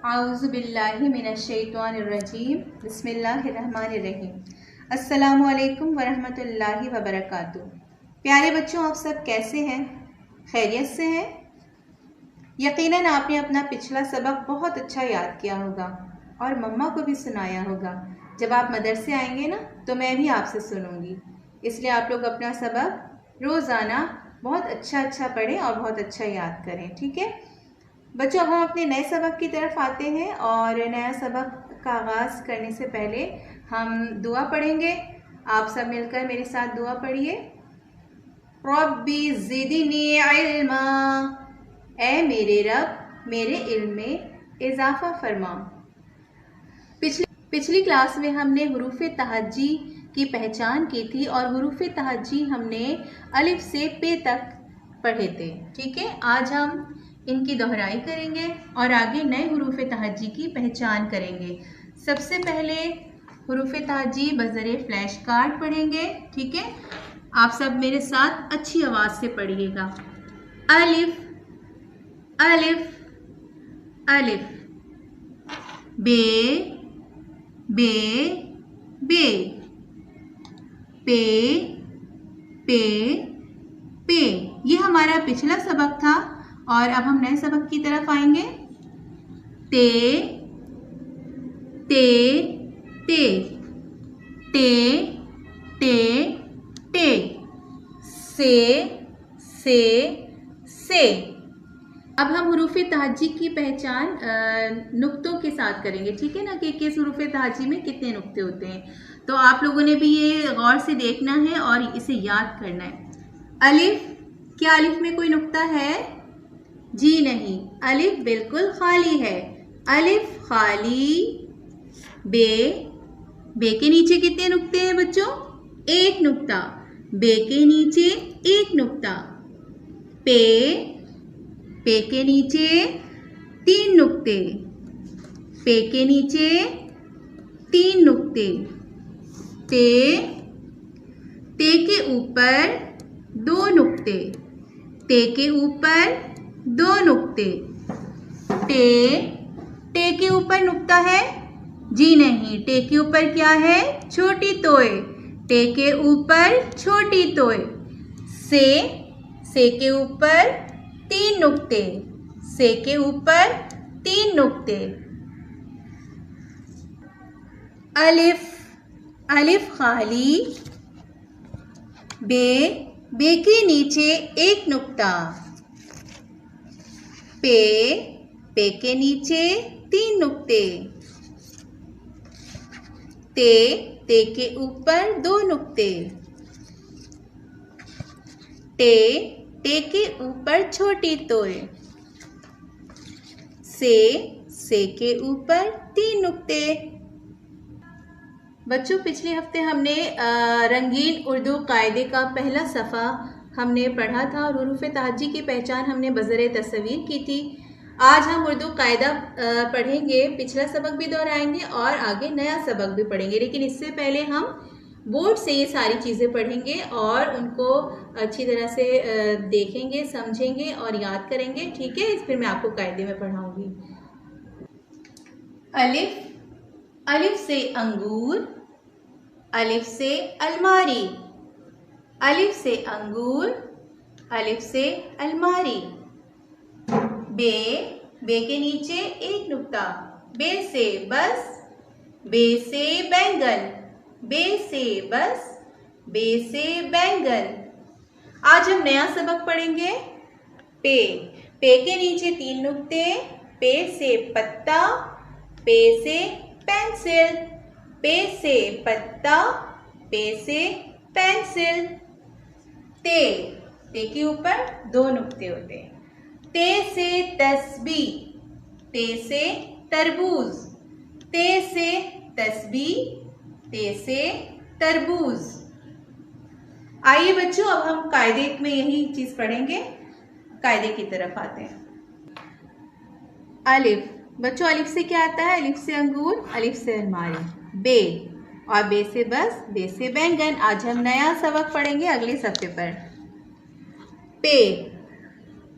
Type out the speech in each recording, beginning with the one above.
आऊज़ुबिल्लाहि मिनश्शैतानिर्रजीम बिस्मिल्लाहिर्रहमानिर्रहीम। अस्सलामु अलैकुम वरहमतुल्लाहि वबरकातुहू। प्यारे बच्चों, आप सब कैसे हैं? खैरियत से हैं? यकीनन आपने अपना पिछला सबक बहुत अच्छा याद किया होगा और मम्मा को भी सुनाया होगा। जब आप मदरसे आएंगे ना तो मैं भी आपसे सुनूंगी, इसलिए आप लोग अपना सबक रोज़ाना बहुत अच्छा पढ़ें और बहुत अच्छा याद करें। ठीक है बच्चों, अब हम अपने नए सबक की तरफ आते हैं और नया सबक का आगाज़ करने से पहले हम दुआ पढ़ेंगे। आप सब मिलकर मेरे साथ दुआ पढ़िए। रब्बी ज़िदनी इल्मा, ऐ मेरे रब मेरे इल्म में इजाफ़ा फरमा। पिछली क्लास में हमने हुरूफ तहज्जी की पहचान की थी और हुरूफ तहज्जी हमने अलिफ से पे तक पढ़े थे। ठीक है, आज हम इनकी दोहराई करेंगे और आगे नए हुरूफ तहज्जी की पहचान करेंगे। सबसे पहले हुरूफ तहज्जी बज़रे फ्लैश कार्ड पढ़ेंगे। ठीक है, आप सब मेरे साथ अच्छी आवाज़ से पढ़िएगा। अलिफ अलिफ अलिफ, बे बे बे, पे पे पे। ये हमारा पिछला सबक था और अब हम नए सबक की तरफ आएंगे। ते ते ते टे टे टे, से से। अब हम हुरूफ तहज्जी की पहचान नुक्तों के साथ करेंगे। ठीक है ना, कि किस हुरूफ तहज्जी में कितने नुक्ते होते हैं। तो आप लोगों ने भी ये गौर से देखना है और इसे याद करना है। अलिफ, क्या अलिफ में कोई नुक्ता है? जी नहीं, अलिफ बिल्कुल खाली है। अलिफ खाली। बे, बे के नीचे कितने नुक्ते हैं बच्चों? एक नुक्ता। बे के नीचे एक नुक्ता। पे, पे के नीचे तीन नुक्ते। पे के नीचे तीन नुक्ते। ते, ते के ऊपर दो नुक्ते। ते के ऊपर दो नुक्ते। टे, टे के ऊपर नुक्ता है? जी नहीं, टे के ऊपर क्या है? छोटी तोय। टे के ऊपर छोटी तोय। से के ऊपर तीन नुक्ते। से के ऊपर तीन नुक्ते। अलिफ, अलिफ खाली। बे, बे के नीचे एक नुक्ता। पे, पे के नीचे तीन नुक्ते। ते के ऊपर दो नुक्ते। टे के ऊपर छोटी तोय। से के ऊपर तीन नुक्ते। बच्चों, पिछले हफ्ते हमने रंगीन उर्दू कायदे का पहला सफ़ा हमने पढ़ा था और हुरूफ तहज्जी की पहचान हमने बज़रे तस्वीर की थी। आज हम उर्दू कायदा पढ़ेंगे, पिछला सबक भी दोहराएंगे और आगे नया सबक भी पढ़ेंगे। लेकिन इससे पहले हम बोर्ड से ये सारी चीज़ें पढ़ेंगे और उनको अच्छी तरह से देखेंगे, समझेंगे और याद करेंगे। ठीक है, फिर मैं आपको कायदे में पढ़ाऊँगी। अलिफ, अलिफ से अंगूर। अलिफ से अलमारी। अलिफ से अंगूर। अलिफ से अलमारी। बे, बे के नीचे एक नुक्ता। बे से बस। बे से बैंगन। बे से बस। बे से बैंगन। आज हम नया सबक पढ़ेंगे। पे, पे के नीचे तीन नुक्ते। पे से पत्ता। पे से पेंसिल। पे से पत्ता। पे से पेंसिल। ते के ऊपर दो नुक्ते होते हैं। ते से तस्बीह। ते से तरबूज। ते से तस्बीह। ते से तरबूज। आइए बच्चों, अब हम कायदे में यही चीज पढ़ेंगे। कायदे की तरफ आते हैं। अलिफ, बच्चों अलिफ से क्या आता है? अलिफ से अंगूर। अलिफ से अलमारी। बे, और बे से बस। बे से बैंगन। आज हम नया सबक पढ़ेंगे अगले सफ़े पर। पे,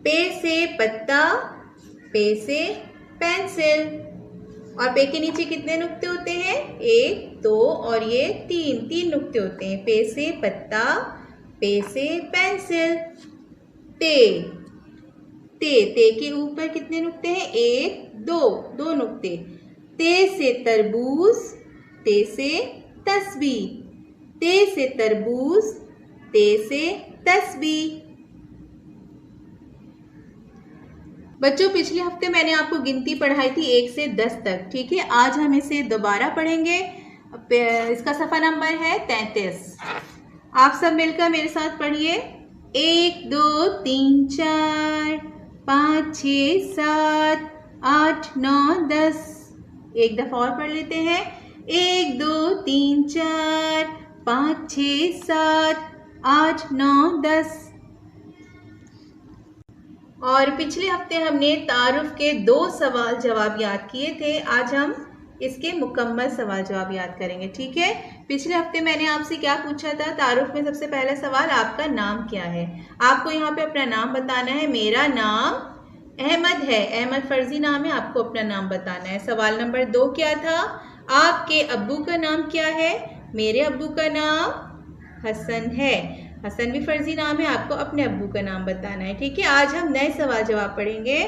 पे से पत्ता। पे से पेंसिल। और पे के नीचे कितने नुक्ते होते हैं? 1 2 और ये 3 नुक्ते होते हैं। पे से पत्ता, पे से पेंसिल। ते के ऊपर कितने नुक्ते हैं? 1 2 नुक्ते। ते से तरबूज, ते से तस्बीह। ते से तरबूज, ते से तस्बीह। बच्चों पिछले हफ्ते मैंने आपको गिनती पढ़ाई थी 1 से 10 तक, ठीक है। आज हम इसे दोबारा पढ़ेंगे। इसका सफ़ा नंबर है 33। आप सब मिलकर मेरे साथ पढ़िए। 1 2 3 4 5 6 7 8 9 10। एक दफ़ा और पढ़ लेते हैं। 1 2 3 4 5 6 7 8 9 10। और पिछले हफ्ते हमने तारुफ के 2 सवाल जवाब याद किए थे। आज हम इसके मुकम्मल सवाल जवाब याद करेंगे, ठीक है। पिछले हफ्ते मैंने आपसे क्या पूछा था? तारुफ में सबसे पहला सवाल, आपका नाम क्या है? आपको यहाँ पे अपना नाम बताना है। मेरा नाम अहमद है, अहमद फर्जी नाम है, आपको अपना नाम बताना है। सवाल नंबर 2 क्या था? आपके अब्बू का नाम क्या है? मेरे अब्बू का नाम हसन है, हसन भी फर्जी नाम है, आपको अपने अब्बू का नाम बताना है, ठीक है। आज हम नए सवाल जवाब पढ़ेंगे।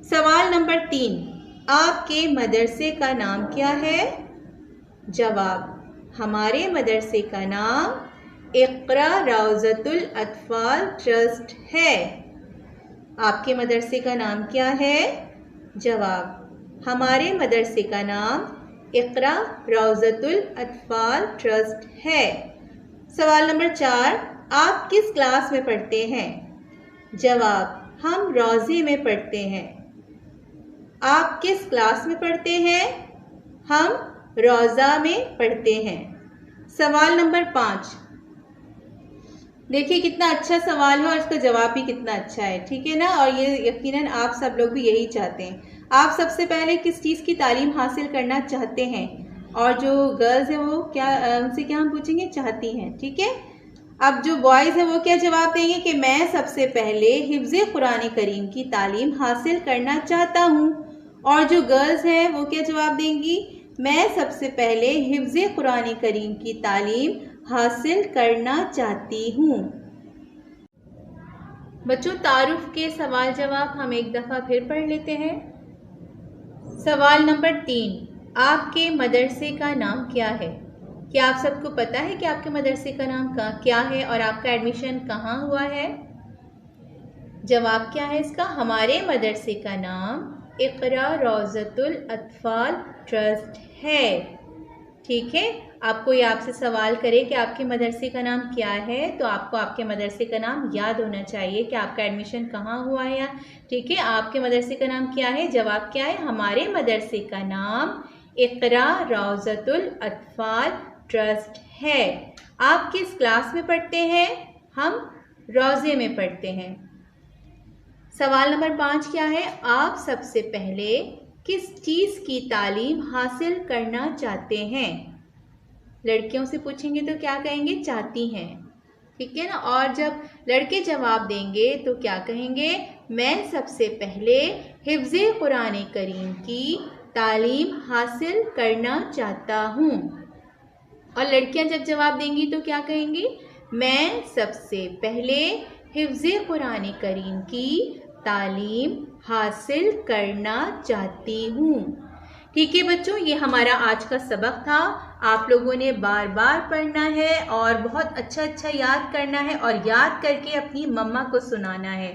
सवाल नंबर 3, आपके मदरसे का नाम क्या है? जवाब, हमारे मदरसे का नाम इक़रा रौज़तुल अत्फ़ाल ट्रस्ट है। आपके मदरसे का नाम क्या है? जवाब, हमारे मदरसे का नाम इक़रा रौज़तुल अत्फ़ाल ट्रस्ट है। सवाल नंबर 4, आप किस क्लास में पढ़ते हैं? जवाब, हम रोज़े में पढ़ते हैं। आप किस क्लास में पढ़ते हैं? हम रोज़ा में पढ़ते हैं। सवाल नंबर 5, देखिए कितना अच्छा सवाल है और इसका जवाब भी कितना अच्छा है, ठीक है ना। और ये यकीनन आप सब लोग भी यही चाहते हैं। आप सबसे पहले किस चीज़ की तालीम हासिल करना चाहते हैं? और जो गर्ल्स हैं वो क्या, उनसे क्या हम पूछेंगे? चाहती हैं, ठीक है। अब जो बॉयज़ हैं वो क्या जवाब देंगे कि मैं सबसे पहले हिफ्ज़े कुरान करीम की तालीम हासिल करना चाहता हूँ। और जो गर्ल्स हैं वो क्या जवाब देंगी? मैं सबसे पहले हिफ्ज़े कुरान करीम की तालीम हासिल करना चाहती हूँ। बच्चों तारुफ के सवाल जवाब हम एक दफ़ा फिर पढ़ लेते हैं। सवाल नंबर 3, आपके मदरसे का नाम क्या है? क्या आप सबको पता है कि आपके मदरसे का नाम क्या है और आपका एडमिशन कहाँ हुआ है? जवाब क्या है इसका? हमारे मदरसे का नाम इक़रा रौज़तुल अत्फ़ाल ट्रस्ट है, ठीक है। आप कोई आपसे सवाल करे कि आपके मदरसे का नाम क्या है, तो आपको आपके मदरसे का नाम याद होना चाहिए कि आपका एडमिशन कहाँ हुआ है, ठीक है। आपके मदरसे का नाम क्या है? जवाब क्या है? हमारे मदरसे का नाम इक़रा रौज़तुल अत्फ़ाल ट्रस्ट है। आप किस क्लास में पढ़ते हैं? हम रोज़े में पढ़ते हैं। सवाल नंबर 5 क्या है? आप सबसे पहले किस चीज़ की तालीम हासिल करना चाहते हैं? लड़कियों से पूछेंगे तो क्या कहेंगे? चाहती हैं, ठीक है ना। और जब लड़के जवाब देंगे तो क्या कहेंगे? मैं सबसे पहले हिफ्ज़े कुरान करीम की तालीम हासिल करना चाहता हूँ। और लड़कियां जब जवाब देंगी तो क्या कहेंगी? मैं सबसे पहले हिफ्ज़े कुरान करीम की तालीम हासिल करना चाहती हूँ, ठीक है बच्चों। ये हमारा आज का सबक था। आप लोगों ने बार बार पढ़ना है और बहुत अच्छा अच्छा याद करना है और याद करके अपनी मम्मा को सुनाना है,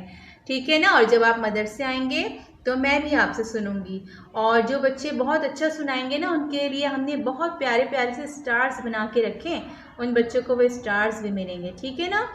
ठीक है ना। और जब आप मदरसे आएंगे तो मैं भी आपसे सुनूंगी। और जो बच्चे बहुत अच्छा सुनाएंगे ना, उनके लिए हमने बहुत प्यारे प्यारे से स्टार्स बना के रखे, उन बच्चों को वो स्टार्स भी मिलेंगे, ठीक है ना।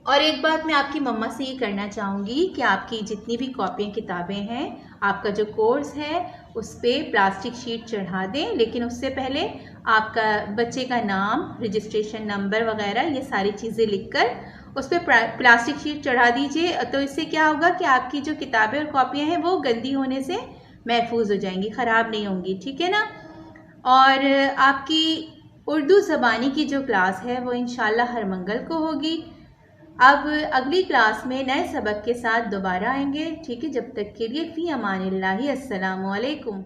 और एक बात मैं आपकी मम्मा से ये करना चाहूँगी कि आपकी जितनी भी कॉपियाँ किताबें हैं, आपका जो कोर्स है उस पर प्लास्टिक शीट चढ़ा दें, लेकिन उससे पहले आपका बच्चे का नाम, रजिस्ट्रेशन नंबर वगैरह ये सारी चीज़ें लिखकर उस पर प्लास्टिक शीट चढ़ा दीजिए। तो इससे क्या होगा कि आपकी जो किताबें और कॉपियाँ हैं वो गंदी होने से महफूज हो जाएंगी, ख़राब नहीं होंगी, ठीक है ना। और आपकी उर्दू ज़बानी की जो क्लास है वो इंशाल्लाह हर मंगल को होगी। अब अगली क्लास में नए सबक के साथ दोबारा आएंगे, ठीक है। जब तक के लिए फ़ी अमानिल्लाहि, अस्सलामु अलैकुम।